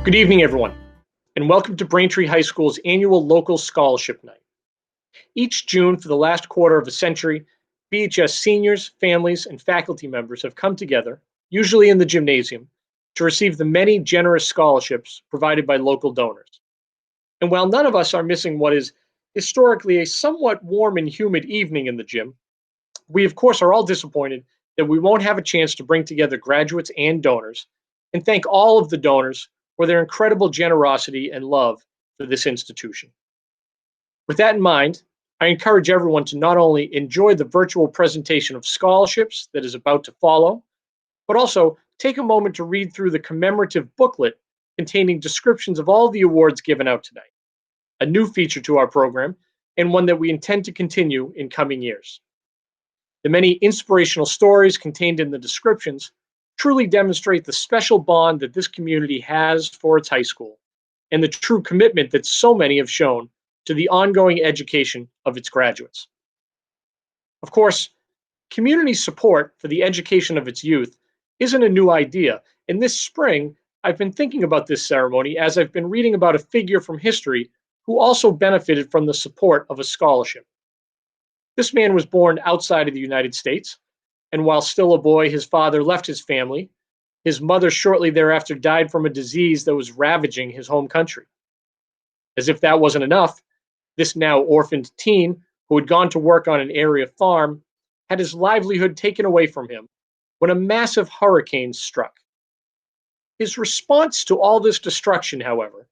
Good evening, everyone, and welcome to Braintree High School's annual local scholarship night. Each June for the last quarter of a century, BHS seniors, families, and faculty members have come together, usually in the gymnasium, to receive the many generous scholarships provided by local donors. And while none of us are missing what is historically a somewhat warm and humid evening in the gym, we of course are all disappointed that we won't have a chance to bring together graduates and donors and thank all of the donors for their incredible generosity and love for this institution. With that in mind, I encourage everyone to not only enjoy the virtual presentation of scholarships that is about to follow, but also take a moment to read through the commemorative booklet containing descriptions of all the awards given out tonight, a new feature to our program and one that we intend to continue in coming years. The many inspirational stories contained in the descriptions truly demonstrate the special bond that this community has for its high school and the true commitment that so many have shown to the ongoing education of its graduates. Of course, community support for the education of its youth isn't a new idea, and this spring I've been thinking about this ceremony as I've been reading about a figure from history who also benefited from the support of a scholarship. This man was born outside of the United States, and while still a boy, his father left his family. His mother shortly thereafter died from a disease that was ravaging his home country. As if that wasn't enough, this now orphaned teen, who had gone to work on an area farm, had his livelihood taken away from him when a massive hurricane struck. His response to all this destruction, however,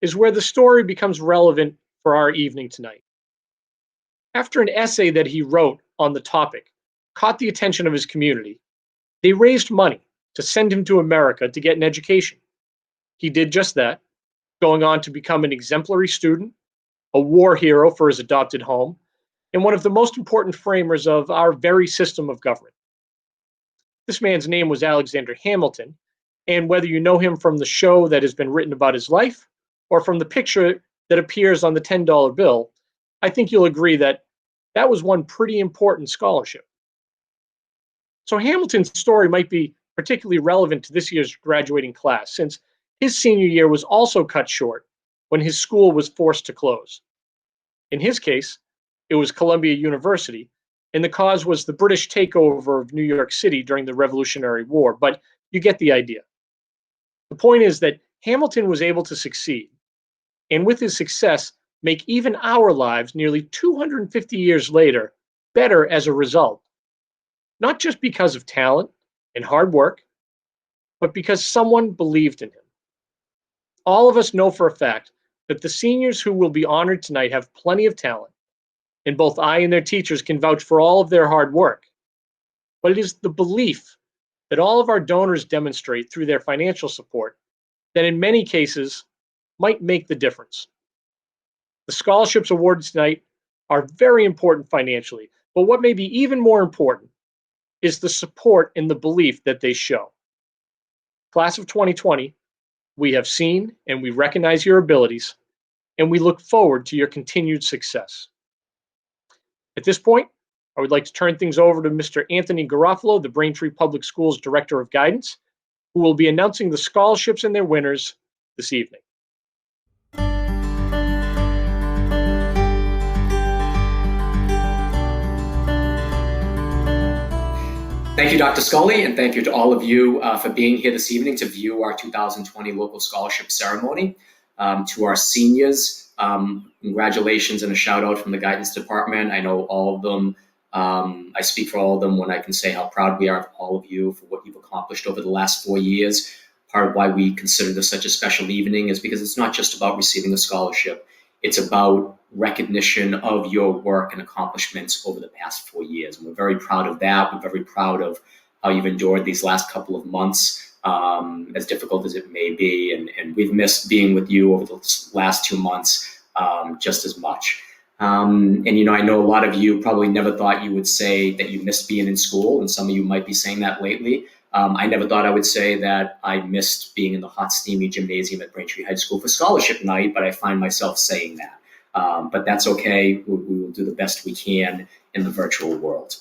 is where the story becomes relevant for our evening tonight. After an essay that he wrote on the topic caught the attention of his community, they raised money to send him to America to get an education. He did just that, going on to become an exemplary student, a war hero for his adopted home, and one of the most important framers of our very system of government. This man's name was Alexander Hamilton, and whether you know him from the show that has been written about his life or from the picture that appears on the $10 bill, I think you'll agree that that was one pretty important scholarship. So Hamilton's story might be particularly relevant to this year's graduating class, since his senior year was also cut short when his school was forced to close. In his case, it was Columbia University, and the cause was the British takeover of New York City during the Revolutionary War, but you get the idea. The point is that Hamilton was able to succeed, and with his success, make even our lives nearly 250 years later better as a result. Not just because of talent and hard work, but because someone believed in him. All of us know for a fact that the seniors who will be honored tonight have plenty of talent, and both I and their teachers can vouch for all of their hard work. But it is the belief that all of our donors demonstrate through their financial support that in many cases might make the difference. The scholarships awarded tonight are very important financially, but what may be even more important is the support and the belief that they show. Class of 2020, we have seen and we recognize your abilities, and we look forward to your continued success. At this point, I would like to turn things over to Mr. Anthony Garofalo, the Braintree Public Schools Director of Guidance, who will be announcing the scholarships and their winners this evening. Thank you, Dr. Scully, and thank you to all of you for being here this evening to view our 2020 local scholarship ceremony. To our seniors, congratulations and a shout out from the guidance department. I know all of them, I speak for all of them when I can say how proud we are of all of you for what you've accomplished over the last 4 years. Part of why we consider this such a special evening is because it's not just about receiving a scholarship. It's about recognition of your work and accomplishments over the past 4 years. And we're very proud of that. We're very proud of how you've endured these last couple of months, as difficult as it may be. And we've missed being with you over the last 2 months just as much. And, you know, I know a lot of you probably never thought you would say that you missed being in school, and some of you might be saying that lately. I never thought I would say that I missed being in the hot, steamy gymnasium at Braintree High School for scholarship night, but I find myself saying that. But that's okay. We will do the best we can in the virtual world.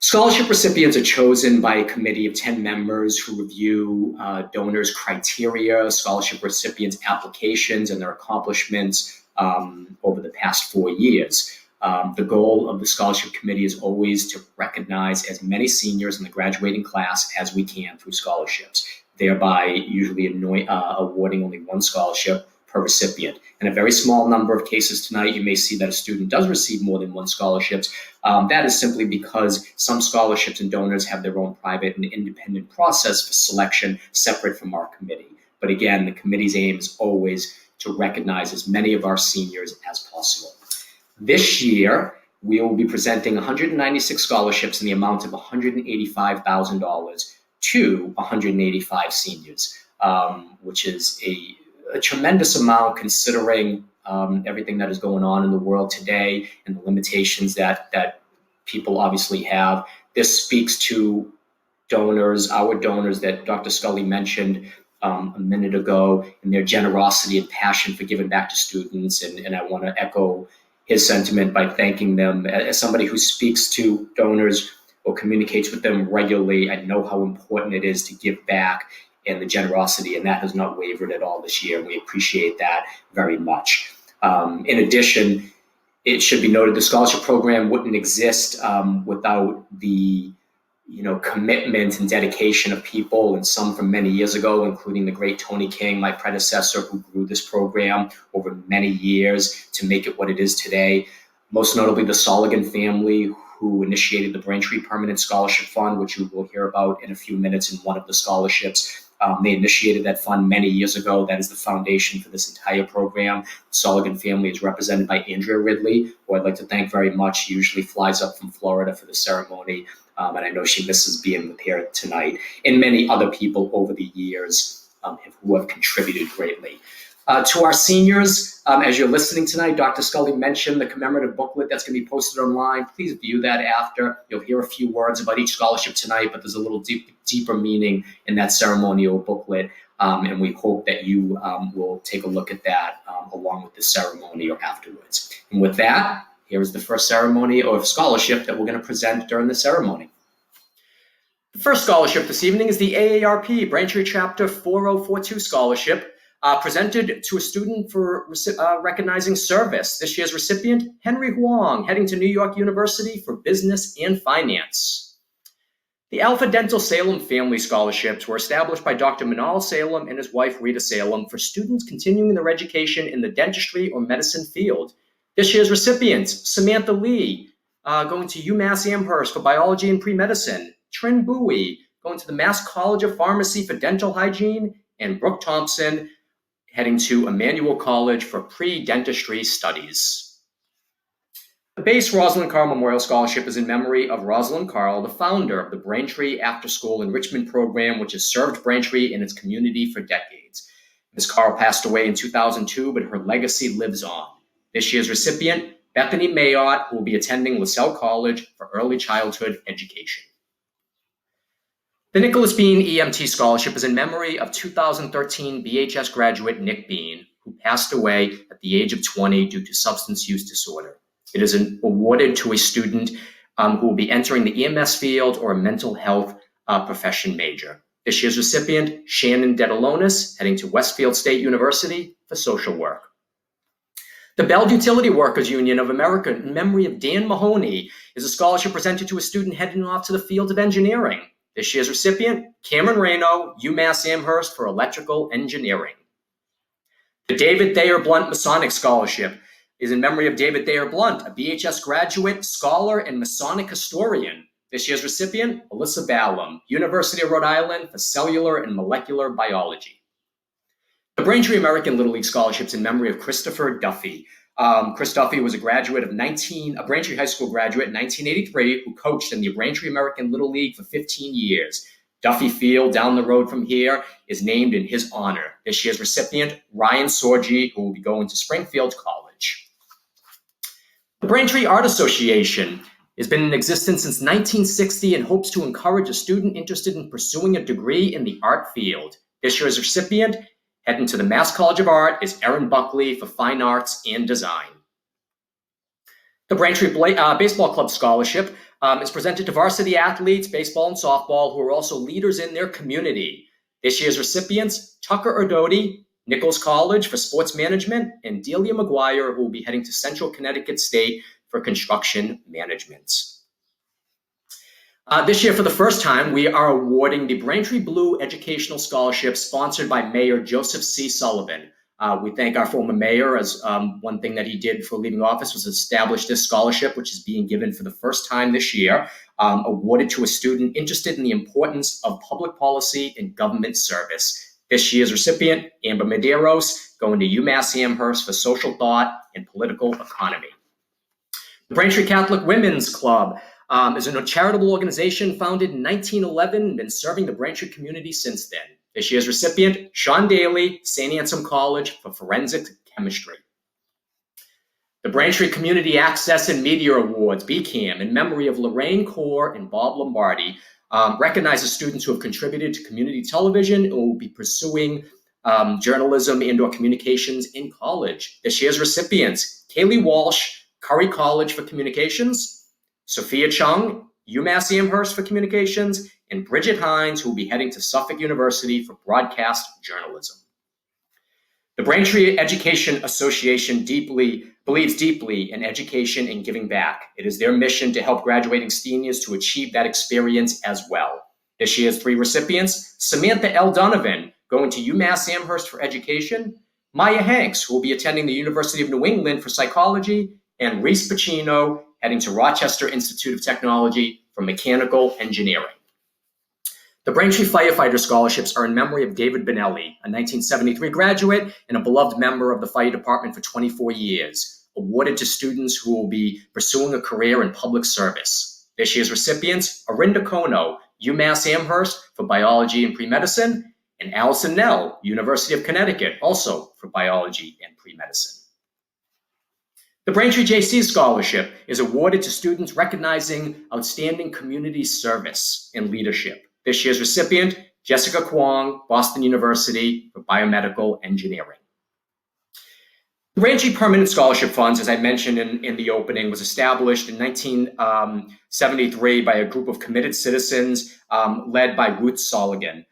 Scholarship recipients are chosen by a committee of 10 members who review donors' criteria, scholarship recipients' applications, and their accomplishments over the past 4 years. The goal of the scholarship committee is always to recognize as many seniors in the graduating class as we can through scholarships, thereby usually awarding only one scholarship per recipient. In a very small number of cases tonight, you may see that a student does receive more than one scholarship. That is simply because some scholarships and donors have their own private and independent process for selection separate from our committee. But again, the committee's aim is always to recognize as many of our seniors as possible. This year, we will be presenting 196 scholarships in the amount of $185,000 to 185 seniors, which is a tremendous amount considering everything that is going on in the world today and the limitations that people obviously have. This speaks to donors, our donors that Dr. Scully mentioned a minute ago, and their generosity and passion for giving back to students. And I want to echo his sentiment by thanking them. As somebody who speaks to donors or communicates with them regularly, I know how important it is to give back and the generosity, and that has not wavered at all this year. We appreciate that very much. In addition, it should be noted the scholarship program wouldn't exist without the commitment and dedication of people, and some from many years ago, including the great Tony King, my predecessor, who grew this program over many years to make it what it is today. Most notably, the Soligan family, who initiated the Braintree Permanent Scholarship Fund, which you will hear about in a few minutes in one of the scholarships. They initiated that fund many years ago. That is the foundation for this entire program. The Soligan family is represented by Andrea Ridley, who I'd like to thank very much. She usually flies up from Florida for the ceremony, and I know she misses being with here tonight. And many other people over the years who have contributed greatly. To our seniors, as you're listening tonight, Dr. Scully mentioned the commemorative booklet that's going to be posted online. Please view that after. You'll hear a few words about each scholarship tonight, but there's a little deeper meaning in that ceremonial booklet, and we hope that you will take a look at that along with the ceremony or afterwards. And with that, here is the first ceremony or scholarship that we're going to present during the ceremony. The first scholarship this evening is the AARP Braintree Chapter 4042 Scholarship, presented to a student for recognizing service. This year's recipient, Henry Huang, heading to New York University for Business and Finance. The Alpha Dental Salem Family Scholarships were established by Dr. Manal Salem and his wife, Rita Salem, for students continuing their education in the dentistry or medicine field. This year's recipients, Samantha Lee, going to UMass Amherst for biology and pre-medicine, Trin Bowie, going to the Mass College of Pharmacy for dental hygiene, and Brooke Thompson, heading to Emmanuel College for pre-dentistry studies. The base Rosalind Carl Memorial Scholarship is in memory of Rosalind Carl, the founder of the Braintree After School Enrichment Program, which has served Braintree and its community for decades. Ms. Carl passed away in 2002, but her legacy lives on. This year's recipient, Bethany Mayotte, who will be attending LaSalle College for early childhood education. The Nicholas Bean EMT Scholarship is in memory of 2013 BHS graduate Nick Bean, who passed away at the age of 20 due to substance use disorder. It is awarded to a student who will be entering the EMS field or a mental health profession major. This year's recipient, Shannon Dedalonis, heading to Westfield State University for social work. The Bell Utility Workers Union of America, in memory of Dan Mahoney, is a scholarship presented to a student heading off to the field of engineering. This year's recipient, Cameron Reno, UMass Amherst for electrical engineering. The David Thayer Blunt Masonic Scholarship is in memory of David Thayer Blunt, a BHS graduate, scholar, and Masonic historian. This year's recipient, Alyssa Ballum, University of Rhode Island for cellular and molecular biology. The Braintree American Little League Scholarships in memory of Christopher Duffy. Chris Duffy was a Braintree High School graduate in 1983 who coached in the Braintree American Little League for 15 years. Duffy Field, down the road from here, is named in his honor. This year's recipient, Ryan Sorgi, who will be going to Springfield College. The Braintree Art Association has been in existence since 1960 and hopes to encourage a student interested in pursuing a degree in the art field. This year's recipient, heading to the Mass College of Art, is Erin Buckley for Fine Arts and Design. The Braintree Baseball Club Scholarship It's presented to varsity athletes, baseball and softball, who are also leaders in their community. This year's recipients, Tucker Erdody, Nichols College for sports management, and Delia McGuire, who will be heading to Central Connecticut State for construction management. This year, for the first time, we are awarding the Braintree Blue Educational Scholarship sponsored by Mayor Joseph C. Sullivan. We thank our former mayor, as one thing that he did for leaving office was establish this scholarship, which is being given for the first time this year, awarded to a student interested in the importance of public policy and government service. This year's recipient, Amber Medeiros, going to UMass Amherst for social thought and political economy. The Braintree Catholic Women's Club is a charitable organization founded in 1911 and been serving the Braintree community since then. This year's recipient, Sean Daly, St. Anselm College for forensic chemistry. The Braintree Community Access and Media Awards, BCAM, in memory of Lorraine Kaur and Bob Lombardi, recognizes students who have contributed to community television and will be pursuing journalism and/or communications in college. This year's recipients, Kaylee Walsh, Curry College for Communications, Sophia Chung, UMass Amherst for Communications, and Bridget Hines, who will be heading to Suffolk University for broadcast journalism. The Braintree Education Association believes deeply in education and giving back. It is their mission to help graduating seniors to achieve that experience as well. This year's 3 recipients, Samantha L. Donovan, going to UMass Amherst for education, Maya Hanks, who will be attending the University of New England for psychology, and Reese Pacino, heading to Rochester Institute of Technology for mechanical engineering. The Braintree Firefighter Scholarships are in memory of David Benelli, a 1973 graduate and a beloved member of the fire department for 24 years, awarded to students who will be pursuing a career in public service. This year's recipients, Arinda Kono, UMass Amherst for biology and pre-medicine, and Allison Nell, University of Connecticut, also for biology and pre-medicine. The Braintree JC Scholarship is awarded to students recognizing outstanding community service and leadership. This year's recipient, Jessica Kwong, Boston University for biomedical engineering. The Braintree Permanent Scholarship Funds, as I mentioned in the opening, was established in 1973 by a group of committed citizens led by Ruth Soligan.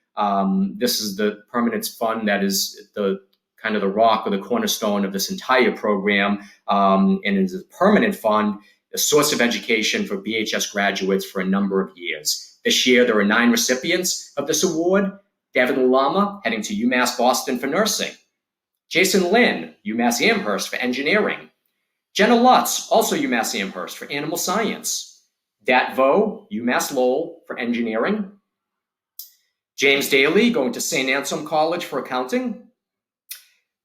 This is the permanent fund that is the kind of the rock or the cornerstone of this entire program, and it is a permanent fund, a source of education for BHS graduates for a number of years. This year, there are 9 recipients of this award. Devin Lama, heading to UMass Boston for nursing. Jason Lin, UMass Amherst for engineering. Jenna Lutz, also UMass Amherst for animal science. Dat Vo, UMass Lowell for engineering. James Daly, going to St. Anselm College for accounting.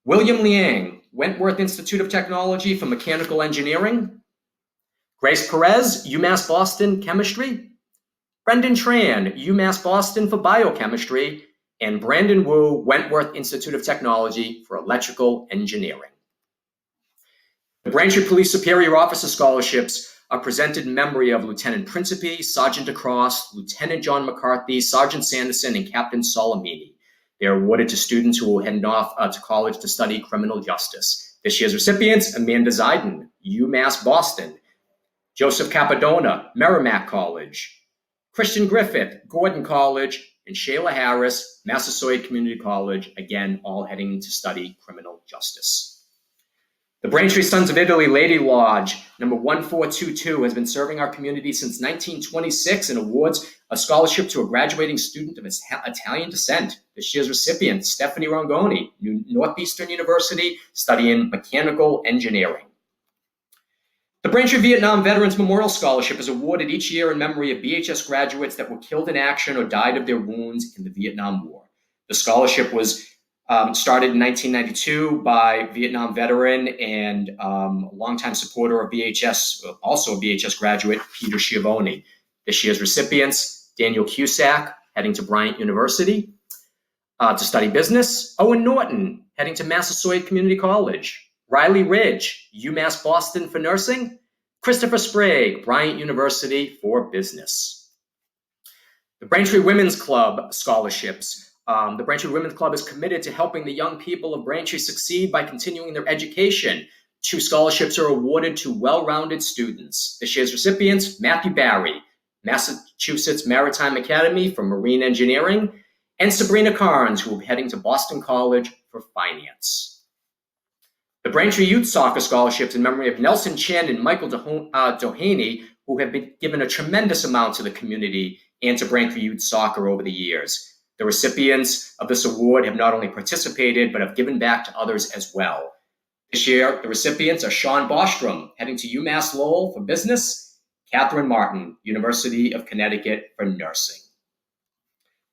William Liang, Wentworth Institute of Technology for mechanical engineering. Grace Perez, UMass Boston chemistry. Brendan Tran, UMass Boston for biochemistry, and Brandon Wu, Wentworth Institute of Technology for electrical engineering. The Braintree Police Superior Officer Scholarships are presented in memory of Lieutenant Principe, Sergeant DeCross, Lieutenant John McCarthy, Sergeant Sanderson, and Captain Solomini. They are awarded to students who will head off to college to study criminal justice. This year's recipients, Amanda Zeiden, UMass Boston, Joseph Capadona, Merrimack College, Christian Griffith, Gordon College, and Shayla Harris, Massasoit Community College, again, all heading to study criminal justice. The Braintree Sons of Italy Lady Lodge, number 1422, has been serving our community since 1926 and awards a scholarship to a graduating student of Italian descent. This year's recipient, Stephanie Rongoni, Northeastern University, studying mechanical engineering. The Braintree Vietnam Veterans Memorial Scholarship is awarded each year in memory of BHS graduates that were killed in action or died of their wounds in the Vietnam War. The scholarship was started in 1992 by Vietnam veteran and longtime supporter of BHS, also a BHS graduate, Peter Schiavone. This year's recipients, Daniel Cusack, heading to Bryant University to study business. Owen Norton, heading to Massasoit Community College. Riley Ridge, UMass Boston for nursing. Christopher Sprague, Bryant University for business. The Braintree Women's Club scholarships. The Braintree Women's Club is committed to helping the young people of Braintree succeed by continuing their education. 2 scholarships are awarded to well-rounded students. This year's recipients, Matthew Barry, Massachusetts Maritime Academy for Marine Engineering, and Sabrina Carnes, who will be heading to Boston College for Finance. The Braintree Youth Soccer Scholarships in memory of Nelson Chen and Michael Doheny, who have been given a tremendous amount to the community and to Braintree Youth Soccer over the years. The recipients of this award have not only participated, but have given back to others as well. This year, the recipients are Sean Bostrom, heading to UMass Lowell for business, Catherine Martin, University of Connecticut for nursing.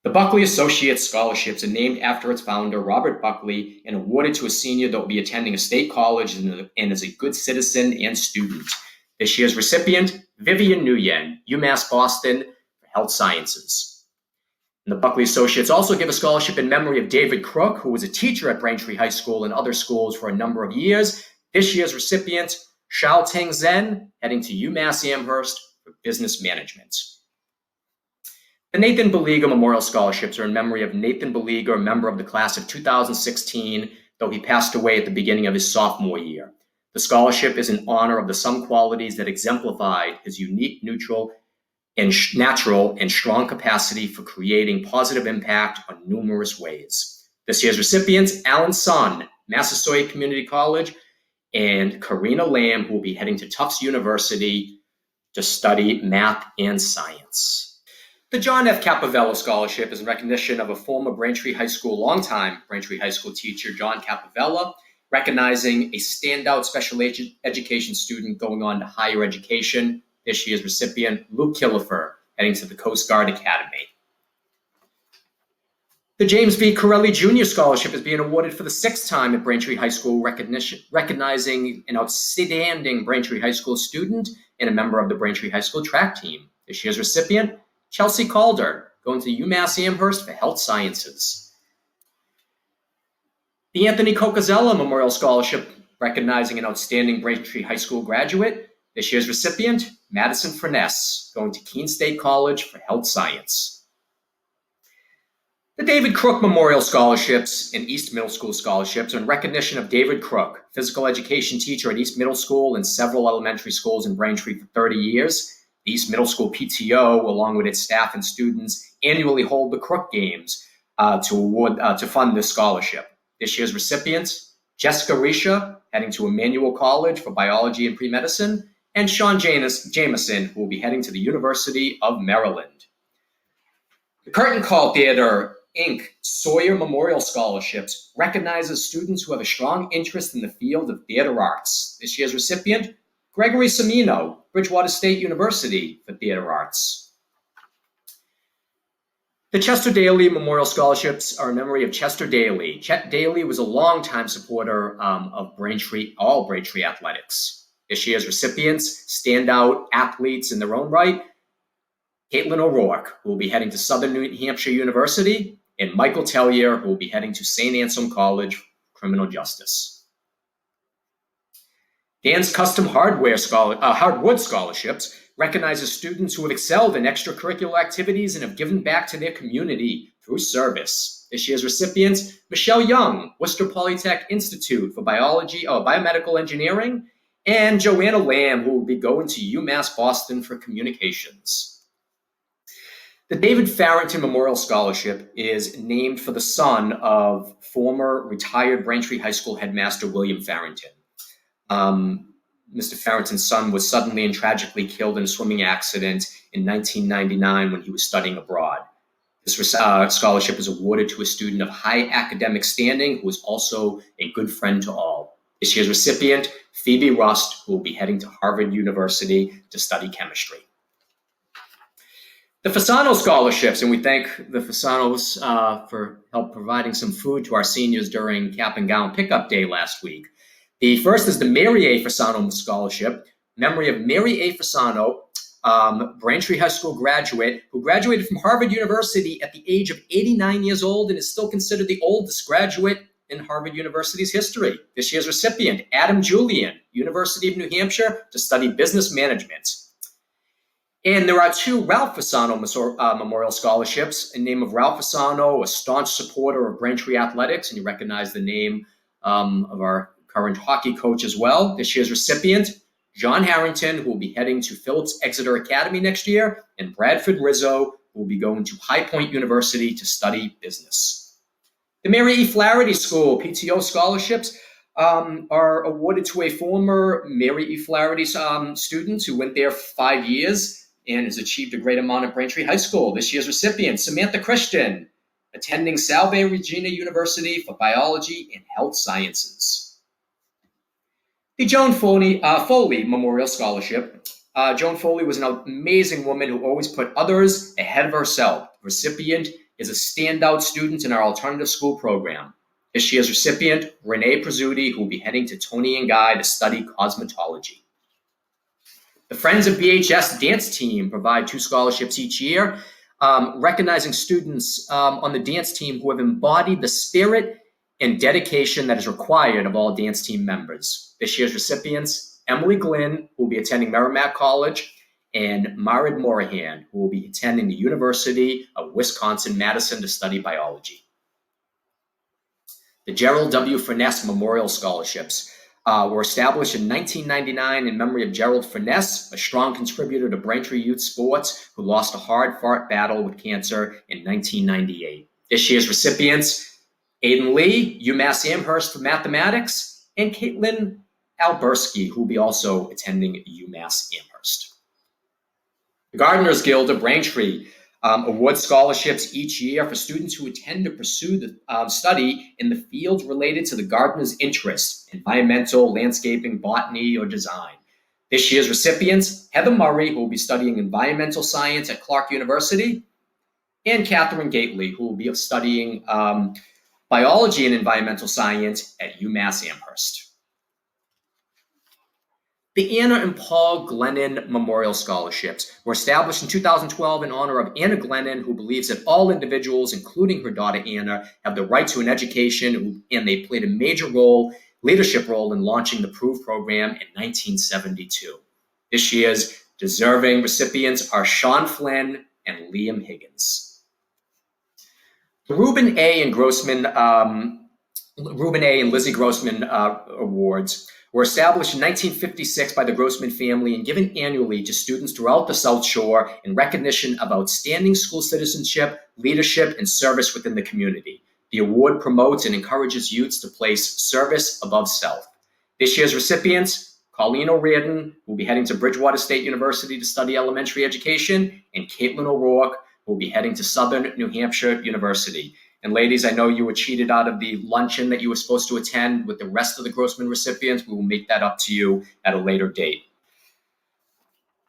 The Buckley Associates Scholarships are named after its founder, Robert Buckley, and awarded to a senior that will be attending a state college and is a good citizen and student. This year's recipient, Vivian Nguyen, UMass Boston for Health Sciences. And the Buckley Associates also give a scholarship in memory of David Crook, who was a teacher at Braintree High School and other schools for a number of years. This year's recipient, Xiao Ting Zhen, heading to UMass Amherst for business management. The Nathan Beleaguer Memorial Scholarships are in memory of Nathan Beleaguer, a member of the class of 2016, though he passed away at the beginning of his sophomore year. The scholarship is in honor of the some qualities that exemplified his unique, neutral, and natural and strong capacity for creating positive impact on numerous ways. This year's recipients, Alan Sun, Massasoit Community College, and Karina Lamb, who will be heading to Tufts University to study math and science. The John F. Capovello Scholarship is in recognition of a former Braintree High School, longtime Braintree High School teacher, John Capovello, recognizing a standout special education student going on to higher education. This year's recipient, Luke Killifer, heading to the Coast Guard Academy. The James V. Corelli Jr. Scholarship is being awarded for the 6th time at Braintree High School, recognizing an outstanding Braintree High School student and a member of the Braintree High School track team. This year's recipient, Chelsea Calder, going to UMass Amherst for Health Sciences. The Anthony Cocazella Memorial Scholarship, recognizing an outstanding Braintree High School graduate. This year's recipient, Madison Furness, going to Keene State College for Health Science. The David Crook Memorial Scholarships and East Middle School Scholarships are in recognition of David Crook, physical education teacher at East Middle School and several elementary schools in Braintree for 30 years. The East Middle School PTO, along with its staff and students, annually hold the Crook Games to fund this scholarship. This year's recipients, Jessica Risha, heading to Emmanuel College for biology and pre-medicine, and Sean Jameson, who will be heading to the University of Maryland. The Curtain Call Theater, Inc. Sawyer Memorial Scholarships recognizes students who have a strong interest in the field of theater arts. This year's recipient, Gregory Semino, Bridgewater State University for Theater Arts. The Chester Daly Memorial Scholarships are in memory of Chester Daly. Chet Daly was a longtime supporter of all Braintree athletics. This year's recipients, standout athletes in their own right, Caitlin O'Rourke, who will be heading to Southern New Hampshire University, and Michael Tellier, who will be heading to St. Anselm College for Criminal Justice. Dan's Custom Hardwood Scholarships recognizes students who have excelled in extracurricular activities and have given back to their community through service. This year's recipients, Michelle Young, Worcester Polytech Institute for Biomedical Engineering, and Joanna Lamb, who will be going to UMass Boston for communications. The David Farrington Memorial Scholarship is named for the son of former retired Braintree High School headmaster William Farrington. Mr. Farrington's son was suddenly and tragically killed in a swimming accident in 1999 when he was studying abroad. This scholarship is awarded to a student of high academic standing who is also a good friend to all. This year's recipient, Phoebe Rust, who will be heading to Harvard University to study chemistry. The Fasano Scholarships, and we thank the Fasanos for help providing some food to our seniors during Cap and Gown Pickup Day last week. The first is the Mary A. Fasano Scholarship, memory of Mary A. Fasano, Braintree High School graduate, who graduated from Harvard University at the age of 89 years old and is still considered the oldest graduate in Harvard University's history. This year's recipient, Adam Julian, University of New Hampshire, to study business management. And there are 2 Ralph Fasano Memorial Scholarships in name of Ralph Fasano, a staunch supporter of Braintree athletics, and you recognize the name of our current hockey coach as well. This year's recipient, John Harrington, who will be heading to Phillips Exeter Academy next year, and Bradford Rizzo, who will be going to High Point University to study business. The Mary E. Flaherty School PTO scholarships are awarded to a former Mary E. Flaherty student who went there for 5 years and has achieved a great amount at Braintree High School. This year's recipient, Samantha Christian, attending Salve Regina University for Biology and Health Sciences. The Joan Foley Memorial Scholarship. Joan Foley was an amazing woman who always put others ahead of herself. The recipient is a standout student in our alternative school program. This year's recipient, Renee Prezzuti, who will be heading to Tony and Guy to study cosmetology. The Friends of BHS dance team provide 2 scholarships each year, recognizing students on the dance team who have embodied the spirit and dedication that is required of all dance team members. This year's recipients, Emily Glynn, who will be attending Merrimack College, and Marid Morahan, who will be attending the University of Wisconsin-Madison to study biology. The Gerald W. Furness Memorial Scholarships were established in 1999 in memory of Gerald Furness, a strong contributor to Braintree Youth Sports who lost a hard-fought battle with cancer in 1998. This year's recipients, Aiden Lee, UMass Amherst for mathematics, and Caitlin Albersky, who will be also attending UMass Amherst. The Gardeners Guild of Braintree awards scholarships each year for students who intend to pursue the study in the fields related to the gardener's interests, environmental, landscaping, botany, or design. This year's recipients, Heather Murray, who will be studying environmental science at Clark University, and Catherine Gately, who will be studying biology and environmental science at UMass Amherst. The Anna and Paul Glennon Memorial Scholarships were established in 2012 in honor of Anna Glennon, who believes that all individuals, including her daughter Anna, have the right to an education, and they played a major leadership role in launching the PROVE program in 1972. This year's deserving recipients are Sean Flynn and Liam Higgins. The Reuben A. and Lizzie Grossman Awards were established in 1956 by the Grossman family and given annually to students throughout the South Shore in recognition of outstanding school citizenship, leadership, and service within the community. The award promotes and encourages youths to place service above self. This year's recipients, Colleen O'Riordan, who will be heading to Bridgewater State University to study elementary education, and Caitlin O'Rourke, who will be heading to Southern New Hampshire University. And ladies, I know you were cheated out of the luncheon that you were supposed to attend with the rest of the Grossman recipients. We will make that up to you at a later date.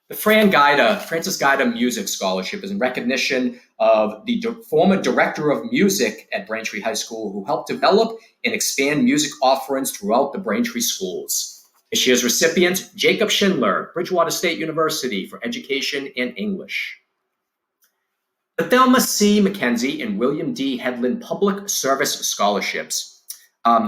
The Francis Guida Music Scholarship is in recognition of the former director of music at Braintree High School who helped develop and expand music offerings throughout the Braintree schools. This year's recipient, Jacob Schindler, Bridgewater State University for Education and English. The Thelma C. McKenzie and William D. Headland Public Service Scholarships.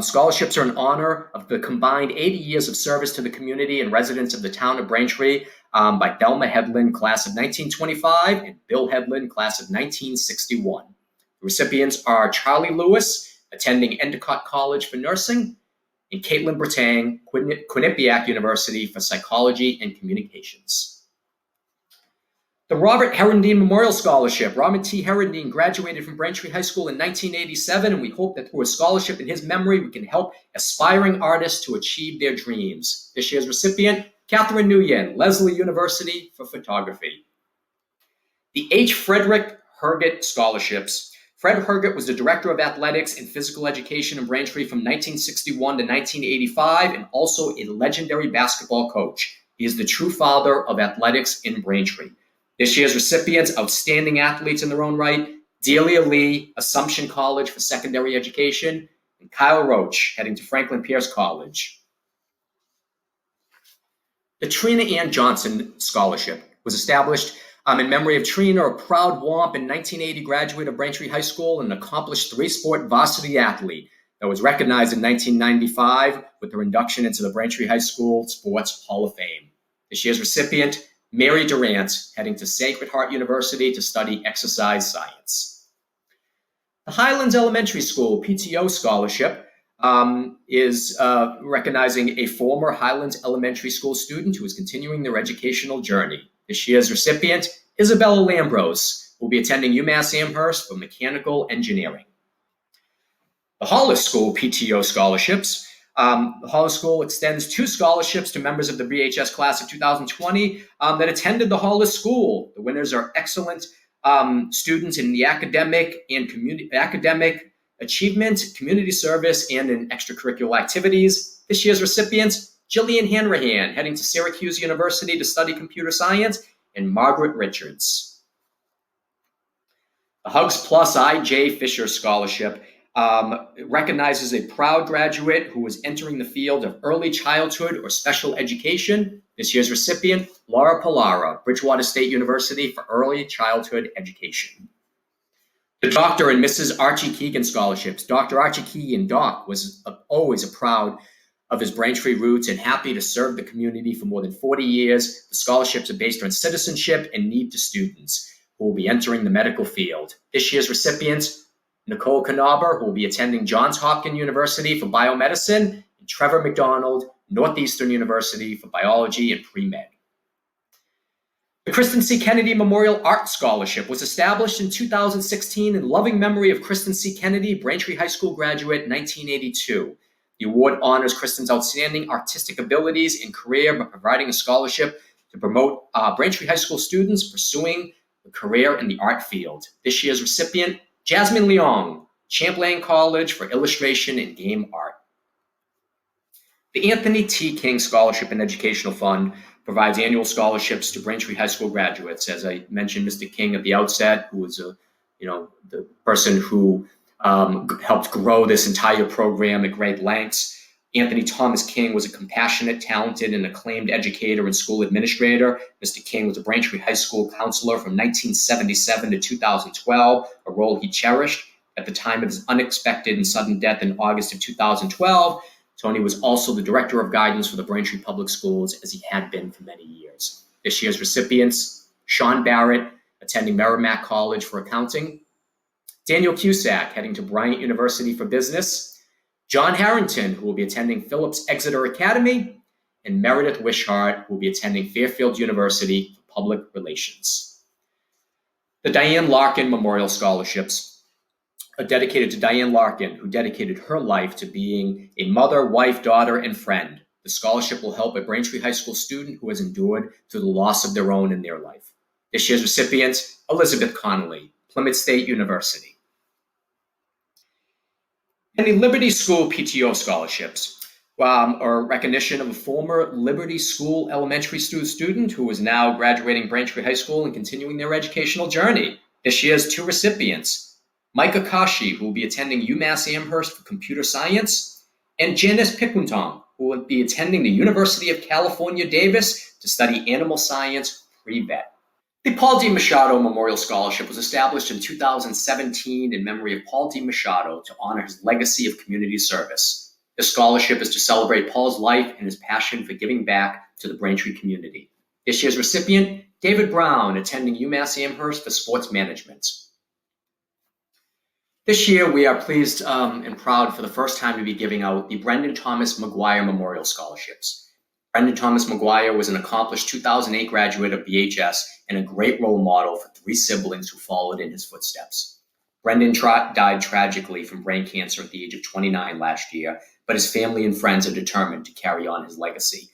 Scholarships are in honor of the combined 80 years of service to the community and residents of the town of Braintree by Thelma Headland, class of 1925, and Bill Headland, class of 1961. The recipients are Charlie Lewis, attending Endicott College for nursing, and Caitlin Bratang, Quinnipiac University for psychology and communications. The Robert Herendeen Memorial Scholarship. Robert T. Herendeen graduated from Braintree High School in 1987, and we hope that through a scholarship in his memory, we can help aspiring artists to achieve their dreams. This year's recipient, Catherine Nguyen, Lesley University for photography. The H. Frederick Herget Scholarships. Fred Herget was the Director of Athletics and Physical Education in Braintree from 1961 to 1985, and also a legendary basketball coach. He is the true father of athletics in Braintree. This year's recipients, outstanding athletes in their own right, Delia Lee, Assumption College for secondary education, and Kyle Roach, heading to Franklin Pierce College. The Trina Ann Johnson Scholarship was established in memory of Trina, a proud WAMP and 1980 graduate of Braintree High School and an accomplished three-sport varsity athlete that was recognized in 1995 with her induction into the Braintree High School Sports Hall of Fame. This year's recipient, Mary Durant, heading to Sacred Heart University to study exercise science. The Highlands Elementary School PTO Scholarship is recognizing a former Highlands Elementary School student who is continuing their educational journey. This year's recipient, Isabella Lambros, will be attending UMass Amherst for mechanical engineering. The Hollis School PTO scholarships. The Hollis School extends 2 scholarships to members of the BHS class of 2020 that attended the Hollis School. The winners are excellent students in the academic achievement, community service, and in extracurricular activities. This year's recipients, Jillian Hanrahan, heading to Syracuse University to study computer science, and Margaret Richards. The Hugs Plus I.J. Fisher Scholarship recognizes a proud graduate who is entering the field of early childhood or special education. This year's recipient, Laura Pallara, Bridgewater State University for early childhood education. The Dr. and Mrs. Archie Keegan scholarships. Dr. Archie Keegan, Doc, was always proud of his Braintree roots and happy to serve the community for more than 40 years. The scholarships are based on citizenship and need to students who will be entering the medical field. This year's recipients, Nicole Knaber, who will be attending Johns Hopkins University for biomedicine, and Trevor McDonald, Northeastern University for biology and pre-med. The Kristen C. Kennedy Memorial Art Scholarship was established in 2016 in loving memory of Kristen C. Kennedy, Braintree High School graduate, 1982. The award honors Kristen's outstanding artistic abilities and career by providing a scholarship to promote Braintree High School students pursuing a career in the art field. This year's recipient, Jasmine Leong, Champlain College for illustration and game art. The Anthony T. King Scholarship and Educational Fund provides annual scholarships to Braintree High School graduates. As I mentioned, Mr. King at the outset, who was the person who helped grow this entire program at great lengths. Anthony Thomas King was a compassionate, talented, and acclaimed educator and school administrator. Mr. King was a Braintree High School counselor from 1977 to 2012, a role he cherished. At the time of his unexpected and sudden death in August of 2012, Tony was also the director of guidance for the Braintree Public Schools, as he had been for many years. This year's recipients, Sean Barrett, attending Merrimack College for accounting, Daniel Cusack, heading to Bryant University for business, John Harrington, who will be attending Phillips Exeter Academy, and Meredith Wishart, who will be attending Fairfield University for public relations. The Diane Larkin Memorial Scholarships are dedicated to Diane Larkin, who dedicated her life to being a mother, wife, daughter, and friend. The scholarship will help a Braintree High School student who has endured through the loss of their own in their life. This year's recipient, Elizabeth Connolly, Plymouth State University. And the Liberty School PTO scholarships are recognition of a former Liberty School elementary student who is now graduating Braintree High School and continuing their educational journey. This year's 2 recipients, Mike Akashi, who will be attending UMass Amherst for computer science, and Janice Pickwintong, who will be attending the University of California, Davis to study animal science pre-vet. The Paul D. Machado Memorial Scholarship was established in 2017 in memory of Paul D. Machado to honor his legacy of community service. This scholarship is to celebrate Paul's life and his passion for giving back to the Braintree community. This year's recipient, David Brown, attending UMass Amherst for sports management. This year, we are pleased and proud for the first time to be giving out the Brendan Thomas McGuire Memorial Scholarships. Brendan Thomas McGuire was an accomplished 2008 graduate of BHS and a great role model for 3 siblings who followed in his footsteps. Brendan died tragically from brain cancer at the age of 29 last year, but his family and friends are determined to carry on his legacy.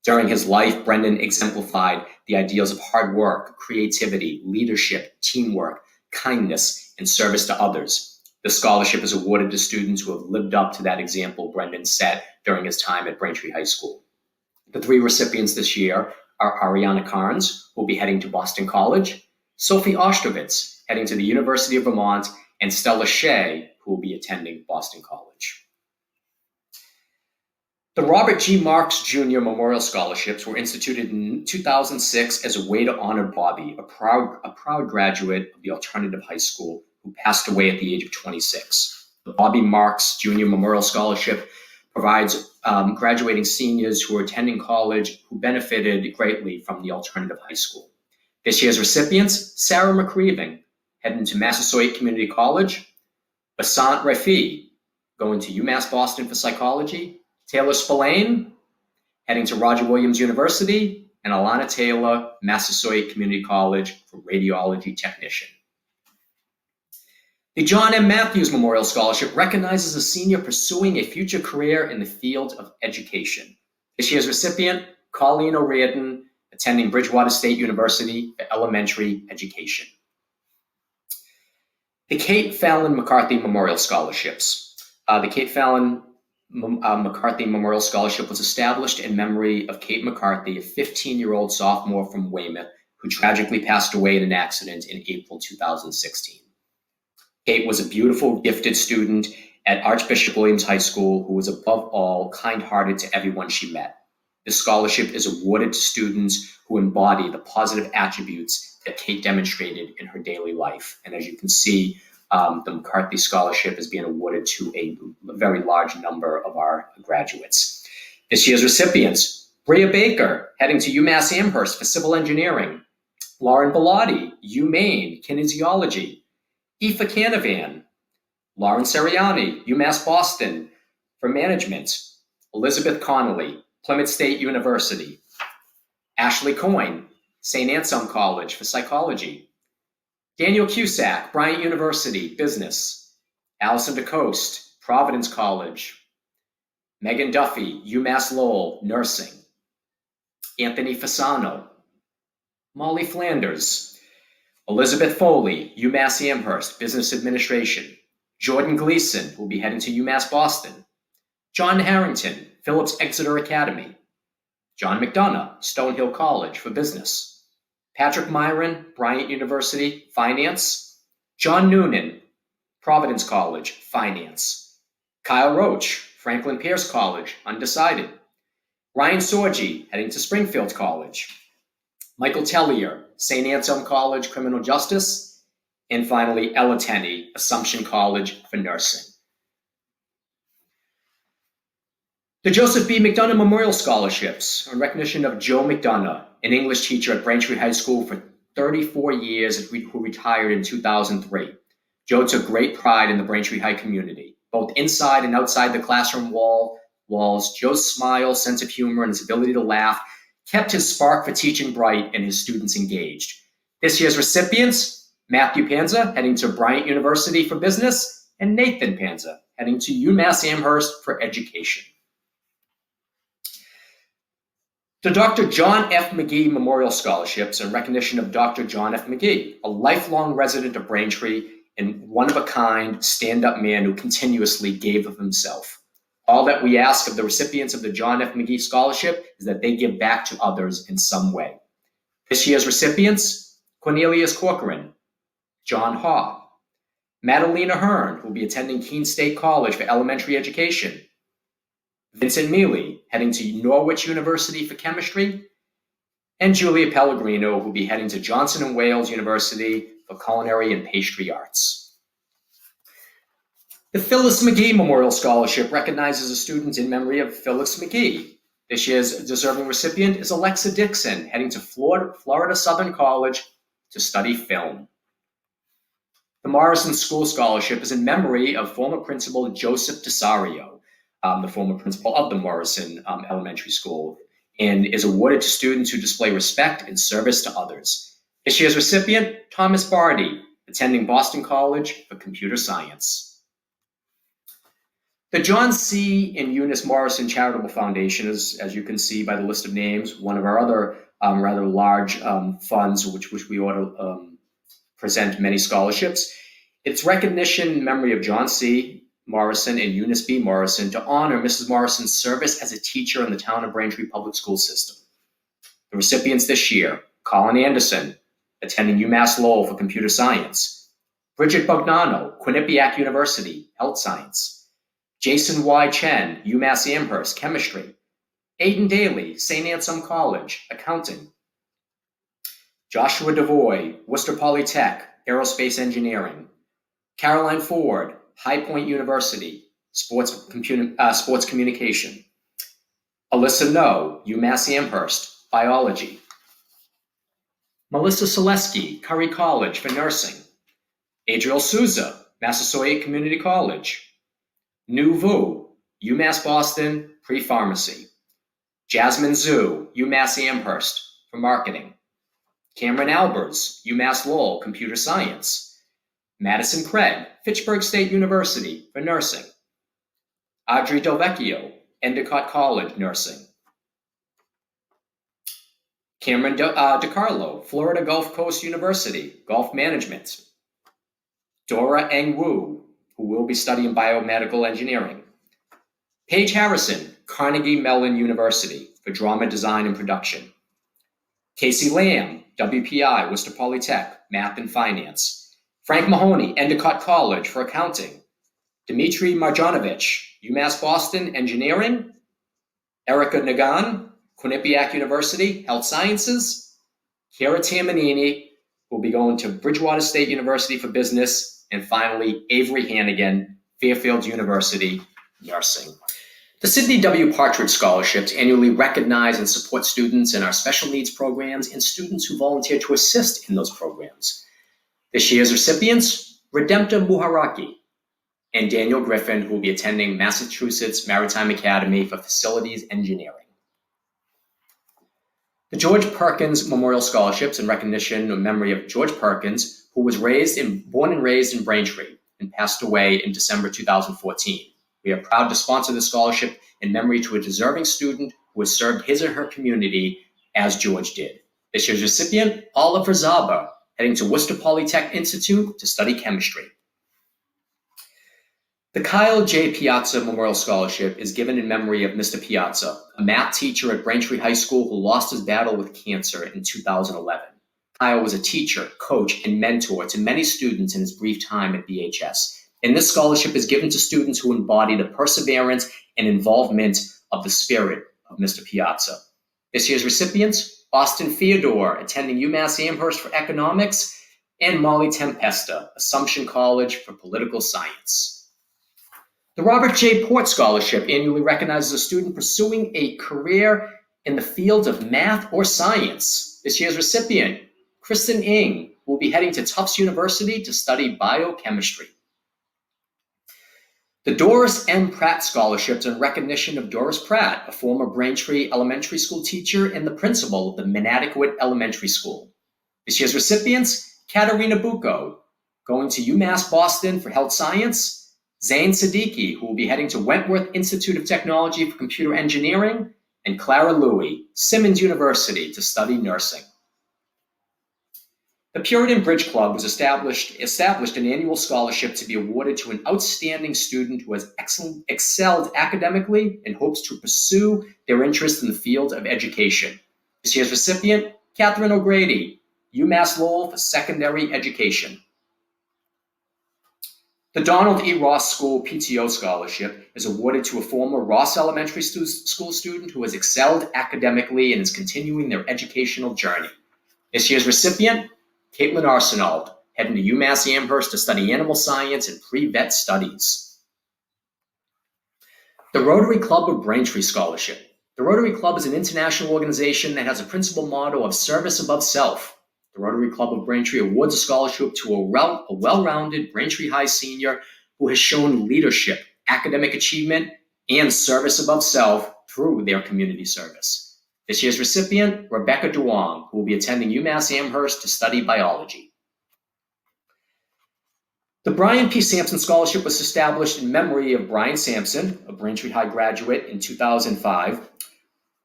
During his life, Brendan exemplified the ideals of hard work, creativity, leadership, teamwork, kindness, and service to others. The scholarship is awarded to students who have lived up to that example Brendan set during his time at Braintree High School. The 3 recipients this year are Ariana Carnes, who will be heading to Boston College, Sophie Ostrovitz, heading to the University of Vermont, and Stella Shea, who will be attending Boston College. The Robert G. Marks Jr. Memorial Scholarships were instituted in 2006 as a way to honor Bobby, a proud graduate of the alternative high school who passed away at the age of 26. The Bobby Marks Jr. Memorial Scholarship provides graduating seniors who are attending college who benefited greatly from the alternative high school. This year's recipients, Sarah McCreeving, heading to Massasoit Community College, Basant Rafi, going to UMass Boston for psychology. Taylor Spillane, heading to Roger Williams University. And Alana Taylor, Massasoit Community College for radiology technician. The John M. Matthews Memorial Scholarship recognizes a senior pursuing a future career in the field of education. This year's recipient, Colleen O'Riordan, attending Bridgewater State University for elementary education. The Kate Fallon McCarthy Memorial Scholarships. The Kate Fallon McCarthy Memorial Scholarship was established in memory of Kate McCarthy, a 15-year-old sophomore from Weymouth who tragically passed away in an accident in April 2016. Kate was a beautiful, gifted student at Archbishop Williams High School who was above all kind-hearted to everyone she met. This scholarship is awarded to students who embody the positive attributes that Kate demonstrated in her daily life. And as you can see, the McCarthy Scholarship is being awarded to a very large number of our graduates. This year's recipients, Bria Baker, heading to UMass Amherst for civil engineering. Lauren Bellotti, UMaine, kinesiology. Aoife Canavan, Lauren Seriani, UMass Boston for management. Elizabeth Connolly, Plymouth State University. Ashley Coyne, St. Anselm College for psychology. Daniel Cusack, Bryant University, business. Allison DeCoste, Providence College. Megan Duffy, UMass Lowell, nursing. Anthony Fasano. Molly Flanders. Elizabeth Foley, UMass Amherst, business administration. Jordan Gleason, who will be heading to UMass Boston. John Harrington, Phillips Exeter Academy. John McDonough, Stonehill College for business. Patrick Myron, Bryant University, finance. John Noonan, Providence College, finance. Kyle Roach, Franklin Pierce College, undecided. Ryan Sorgi, heading to Springfield College. Michael Tellier, St. Anselm College, criminal justice. And finally, Ella Tenney, Assumption College for nursing. The Joseph B. McDonough Memorial Scholarships in recognition of Joe McDonough, an English teacher at Braintree High School for 34 years who retired in 2003. Joe took great pride in the Braintree High community, both inside and outside the classroom walls. Joe's smile, sense of humor, and his ability to laugh kept his spark for teaching bright and his students engaged. This year's recipients, Matthew Panza, heading to Bryant University for business, and Nathan Panza, heading to UMass Amherst for education. The Dr. John F. McGee Memorial Scholarships in recognition of Dr. John F. McGee, a lifelong resident of Braintree and one-of-a-kind stand-up man who continuously gave of himself. All that we ask of the recipients of the John F. McGee Scholarship is that they give back to others in some way. This year's recipients, Cornelius Corcoran, John Haw, Madalena Hearn, who will be attending Keene State College for elementary education, Vincent Mealy, heading to Norwich University for chemistry, and Julia Pellegrino, who will be heading to Johnson & Wales University for culinary and pastry arts. The Phyllis McGee Memorial Scholarship recognizes a student in memory of Phyllis McGee. This year's deserving recipient is Alexa Dixon, heading to Florida Southern College to study film. The Morrison School Scholarship is in memory of former principal Joseph Desario, the former principal of the Morrison Elementary School, and is awarded to students who display respect and service to others. This year's recipient, Thomas Barty, attending Boston College for computer science. The John C. and Eunice Morrison Charitable Foundation is, as you can see by the list of names, one of our other rather large funds which we ought to present many scholarships. It's recognition in memory of John C. Morrison and Eunice B. Morrison to honor Mrs. Morrison's service as a teacher in the town of Braintree Public School System. The recipients this year, Colin Anderson, attending UMass Lowell for computer science. Bridget Bognano, Quinnipiac University, health science. Jason Y. Chen, UMass Amherst, chemistry. Aidan Daly, St. Anselm College, accounting. Joshua Devoy, Worcester Polytech, aerospace engineering. Caroline Ford, High Point University, sports communication. Alyssa No, UMass Amherst, biology. Melissa Selesky, Curry College for nursing. Adriel Souza, Massasoit Community College. Nu Vu, UMass Boston, pre-pharmacy. Jasmine Zhu, UMass Amherst, for marketing. Cameron Albers, UMass Lowell, computer science. Madison Craig, Fitchburg State University, for nursing. Audrey Delvecchio, Endicott College, nursing. Cameron DiCarlo, Florida Gulf Coast University, golf management. Dora Eng Wu, who will be studying biomedical engineering. Paige Harrison, Carnegie Mellon University, for drama design and production. Casey Lamb, WPI, Worcester Polytech, math and finance. Frank Mahoney, Endicott College, for accounting. Dmitry Marjanovic, UMass Boston, engineering. Erica Nagan, Quinnipiac University, health sciences. Chiara Tamanini will be going to Bridgewater State University for business. And finally, Avery Hannigan, Fairfield University, nursing. The Sidney W. Partridge Scholarships annually recognize and support students in our special needs programs and students who volunteer to assist in those programs. This year's recipients, Redempta Muharaki and Daniel Griffin, who will be attending Massachusetts Maritime Academy for facilities engineering. The George Perkins Memorial Scholarships in recognition of memory of George Perkins, who was born and raised in Braintree and passed away in December 2014. We are proud to sponsor this scholarship in memory to a deserving student who has served his or her community as George did. This year's recipient, Oliver Zaba, heading to Worcester Polytech Institute to study chemistry. The Kyle J. Piazza Memorial Scholarship is given in memory of Mr. Piazza, a math teacher at Braintree High School who lost his battle with cancer in 2011. Kyle was a teacher, coach, and mentor to many students in his brief time at BHS. And this scholarship is given to students who embody the perseverance and involvement of the spirit of Mr. Piazza. This year's recipients, Austin Theodore, attending UMass Amherst for economics, and Molly Tempesta, Assumption College for political science. The Robert J. Port Scholarship annually recognizes a student pursuing a career in the field of math or science. This year's recipient, Kristen Ng, will be heading to Tufts University to study biochemistry. The Doris M. Pratt Scholarships in recognition of Doris Pratt, a former Braintree elementary school teacher and the principal of the Manadequate Elementary School. This year's recipients, Katerina Bucco, going to UMass Boston for health science. Zain Siddiqui, who will be heading to Wentworth Institute of Technology for computer engineering. And Clara Louie, Simmons University, to study nursing. The Puritan Bridge Club was established an annual scholarship to be awarded to an outstanding student who has excelled academically and hopes to pursue their interest in the field of education. This year's recipient, Catherine O'Grady, UMass Lowell for secondary education. The Donald E. Ross School PTO Scholarship is awarded to a former Ross Elementary School student who has excelled academically and is continuing their educational journey. This year's recipient, Caitlin Arsenault, heading to UMass Amherst to study animal science and pre-vet studies. The Rotary Club of Braintree Scholarship. The Rotary Club is an international organization that has a principal motto of service above self. The Rotary Club of Braintree awards a scholarship to a well-rounded Braintree High senior who has shown leadership, academic achievement, and service above self through their community service. This year's recipient, Rebecca Duong, who will be attending UMass Amherst to study biology. The Brian P. Sampson Scholarship was established in memory of Brian Sampson, a Braintree High graduate, in 2005.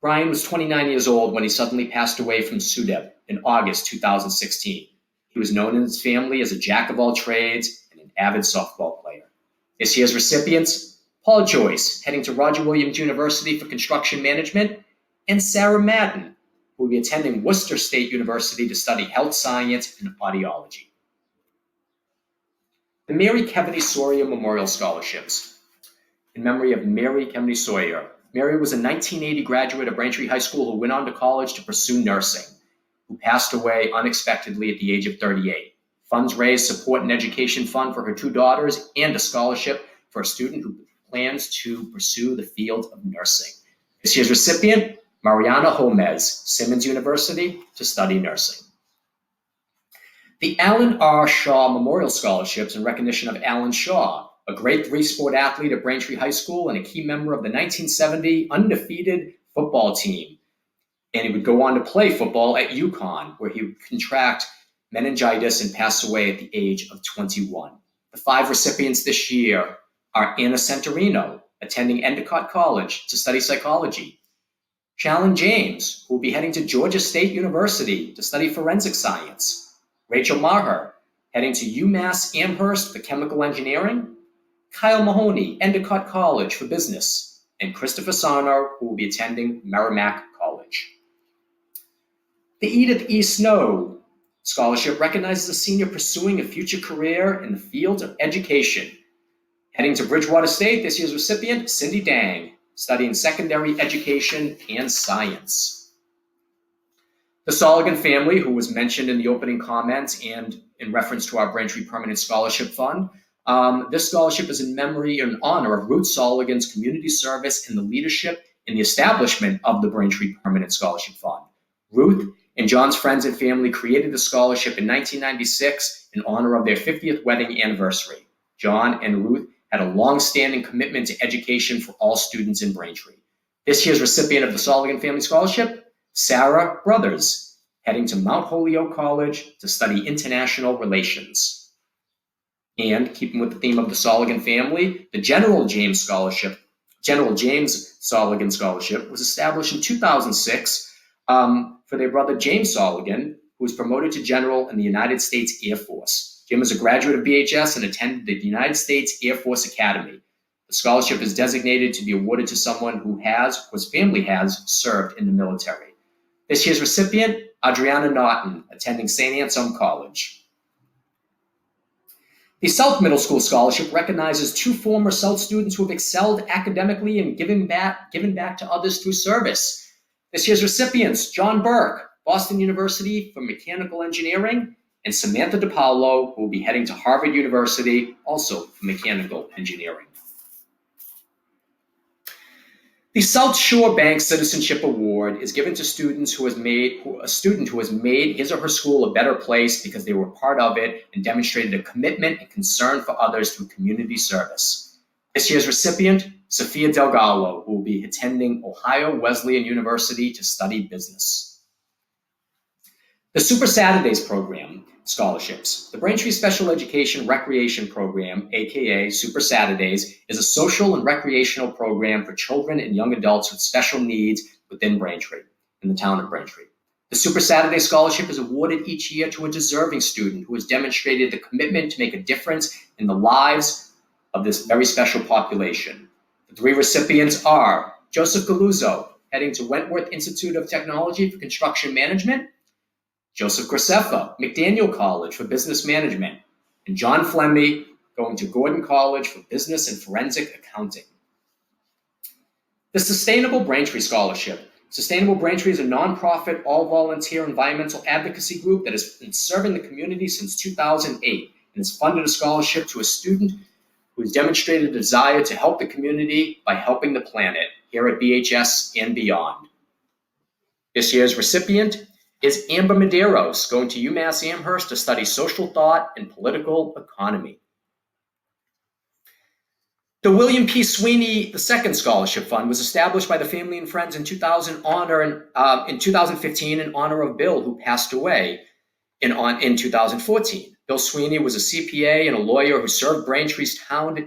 Brian was 29 years old when he suddenly passed away from SUDEP in August 2016. He was known in his family as a jack of all trades and an avid softball player. This year's recipients, Paul Joyce, heading to Roger Williams University for construction management, and Sarah Madden, who will be attending Worcester State University to study health science and audiology. The Mary Kevany Sawyer Memorial Scholarships. In memory of Mary Kevany Sawyer. Mary was a 1980 graduate of Braintree High School who went on to college to pursue nursing, who passed away unexpectedly at the age of 38. Funds raised support an education fund for her two daughters and a scholarship for a student who plans to pursue the field of nursing. This year's recipient, Mariana Gomez, Simmons University, to study nursing. The Alan R. Shaw Memorial Scholarships in recognition of Alan Shaw, a grade 3 sport athlete at Braintree High School and a key member of the 1970 undefeated football team. And he would go on to play football at UConn, where he would contract meningitis and pass away at the age of 21. The 5 recipients this year are Anna Centorino, attending Endicott College to study psychology; Shalyn James, who will be heading to Georgia State University to study forensic science; Rachel Maher, heading to UMass Amherst for chemical engineering; Kyle Mahoney, Endicott College for business; and Christopher Sarno, who will be attending Merrimack College. The Edith E. Snow Scholarship recognizes a senior pursuing a future career in the field of education. Heading to Bridgewater State, this year's recipient, Cindy Dang, studying secondary education and science. The Soligan family, who was mentioned in the opening comments and in reference to our Braintree Permanent Scholarship Fund, this scholarship is in memory and honor of Ruth Soligan's community service and the leadership in the establishment of the Braintree Permanent Scholarship Fund. Ruth and John's friends and family created the scholarship in 1996 in honor of their 50th wedding anniversary. John and Ruth had a long-standing commitment to education for all students in Braintree. This year's recipient of the Soligan Family Scholarship, Sarah Brothers, heading to Mount Holyoke College to study international relations. And keeping with the theme of the Soligan family, the General James Soligan Scholarship was established in 2006 for their brother James Soligan, who was promoted to general in the United States Air Force. Jim is a graduate of BHS and attended the United States Air Force Academy. The scholarship is designated to be awarded to someone whose family has served in the military. This year's recipient, Adriana Naughton, attending St. Anselm College. The South Middle School Scholarship recognizes 2 former South students who have excelled academically and given back to others through service. This year's recipients, John Burke, Boston University for mechanical engineering, and Samantha DePaulo, who will be heading to Harvard University, also for mechanical engineering. The South Shore Bank Citizenship Award is given to a student who has made his or her school a better place because they were part of it and demonstrated a commitment and concern for others through community service. This year's recipient, Sophia Delgallo, who will be attending Ohio Wesleyan University to study business. The Super Saturdays Program scholarships. The Braintree Special Education Recreation Program, aka Super Saturdays, is a social and recreational program for children and young adults with special needs within Braintree, in the town of Braintree. The Super Saturdays Scholarship is awarded each year to a deserving student who has demonstrated the commitment to make a difference in the lives of this very special population. The 3 recipients are Joseph Galuzzo, heading to Wentworth Institute of Technology for Construction Management; Joseph Graceffa, McDaniel College for Business Management; and John Flemmy, going to Gordon College for Business and Forensic Accounting. The Sustainable Braintree Scholarship. Sustainable Braintree is a nonprofit, all-volunteer environmental advocacy group that has been serving the community since 2008 and has funded a scholarship to a student who has demonstrated a desire to help the community by helping the planet here at BHS and beyond. This year's recipient is Amber Medeiros, going to UMass Amherst to study social thought and political economy. The William P. Sweeney II Scholarship Fund was established by the family and friends in 2015 in honor of Bill, who passed away in 2014. Bill Sweeney was a CPA and a lawyer who served Braintree's town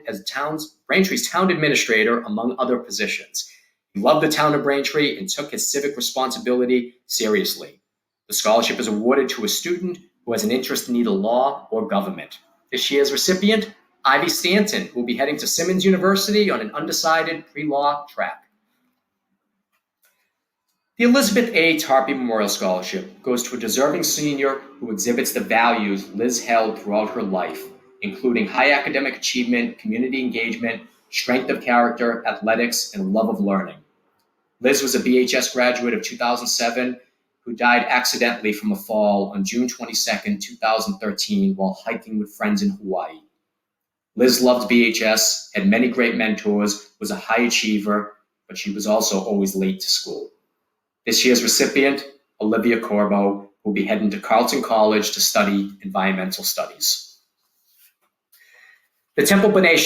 administrator, among other positions. He loved the town of Braintree and took his civic responsibility seriously. The scholarship is awarded to a student who has an interest in either law or government. This year's recipient, Ivy Stanton, who will be heading to Simmons University on an undecided pre-law track. The Elizabeth A. Tarpey Memorial Scholarship goes to a deserving senior who exhibits the values Liz held throughout her life, including high academic achievement, community engagement, strength of character, athletics, and love of learning. Liz was a BHS graduate of 2007 who died accidentally from a fall on June 22, 2013, while hiking with friends in Hawaii. Liz loved BHS, had many great mentors, was a high achiever, but she was also always late to school. This year's recipient, Olivia Corbo, will be heading to Carleton College to study environmental studies. The Temple B'nai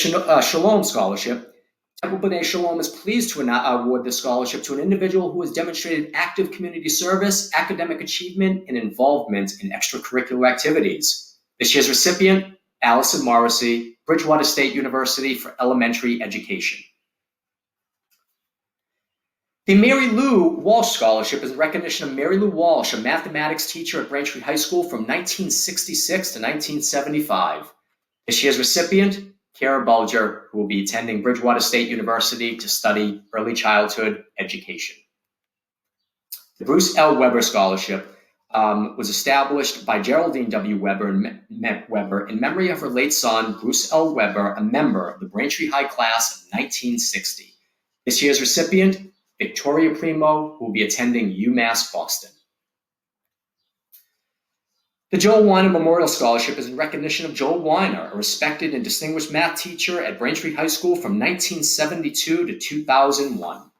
Shalom Scholarship. Temple B'nai Shalom is pleased to award this scholarship to an individual who has demonstrated active community service, academic achievement, and involvement in extracurricular activities. This year's recipient, Allison Morrissey, Bridgewater State University for Elementary Education. The Mary Lou Walsh Scholarship is in recognition of Mary Lou Walsh, a mathematics teacher at Braintree High School from 1966 to 1975. This year's recipient, Kara Bulger, who will be attending Bridgewater State University to study early childhood education. The Bruce L. Weber Scholarship was established by Geraldine W. Weber in memory of her late son, Bruce L. Weber, a member of the Braintree High Class of 1960. This year's recipient, Victoria Primo, who will be attending UMass Boston. The Joel Weiner Memorial Scholarship is in recognition of Joel Weiner, a respected and distinguished math teacher at Braintree High School from 1972 to 2001.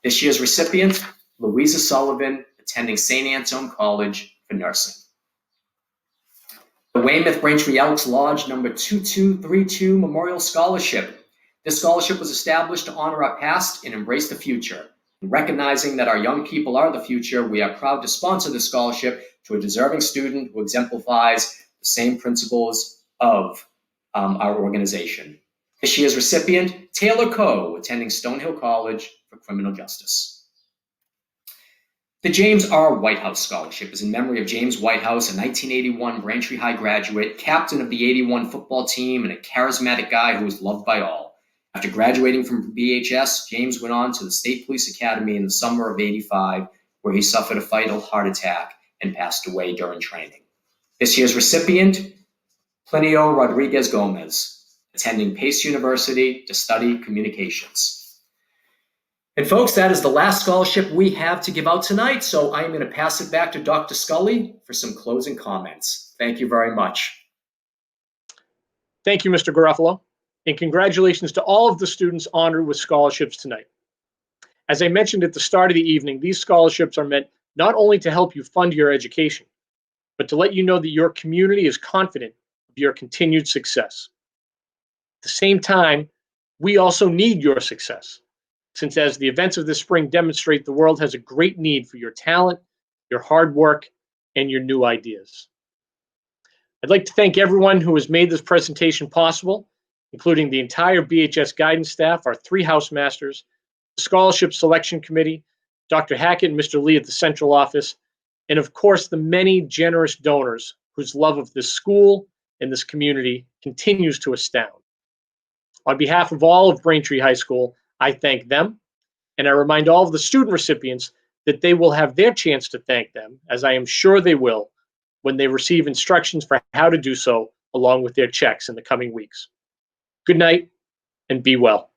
This year's recipient, Louisa Sullivan, attending St. Antone College for nursing. The Weymouth Braintree Elks Lodge number 2232 Memorial Scholarship. This scholarship was established to honor our past and embrace the future. In recognizing that our young people are the future, we are proud to sponsor this scholarship to a deserving student who exemplifies the same principles of our organization. This year's recipient, Taylor Coe, attending Stonehill College for Criminal Justice. The James R. Whitehouse Scholarship is in memory of James Whitehouse, a 1981 Braintree High graduate, captain of the 81 football team, and a charismatic guy who was loved by all. After graduating from BHS, James went on to the State Police Academy in the summer of '85, where he suffered a fatal heart attack and passed away during training. This year's recipient, Plinio Rodriguez Gomez, attending Pace University to study communications. And folks, that is the last scholarship we have to give out tonight, so I'm going to pass it back to Dr. Scully for some closing comments. Thank you very much. Thank you, Mr. Garofalo, and congratulations to all of the students honored with scholarships tonight. As I mentioned at the start of the evening, these scholarships are meant not only to help you fund your education, but to let you know that your community is confident of your continued success. At the same time, we also need your success, since as the events of this spring demonstrate, the world has a great need for your talent, your hard work, and your new ideas. I'd like to thank everyone who has made this presentation possible, including the entire BHS guidance staff, our 3 house masters, the scholarship selection committee, Dr. Hackett and Mr. Lee at the central office, and of course the many generous donors whose love of this school and this community continues to astound. On behalf of all of Braintree High School, I thank them, and I remind all of the student recipients that they will have their chance to thank them, as I am sure they will, when they receive instructions for how to do so along with their checks in the coming weeks. Good night, and be well.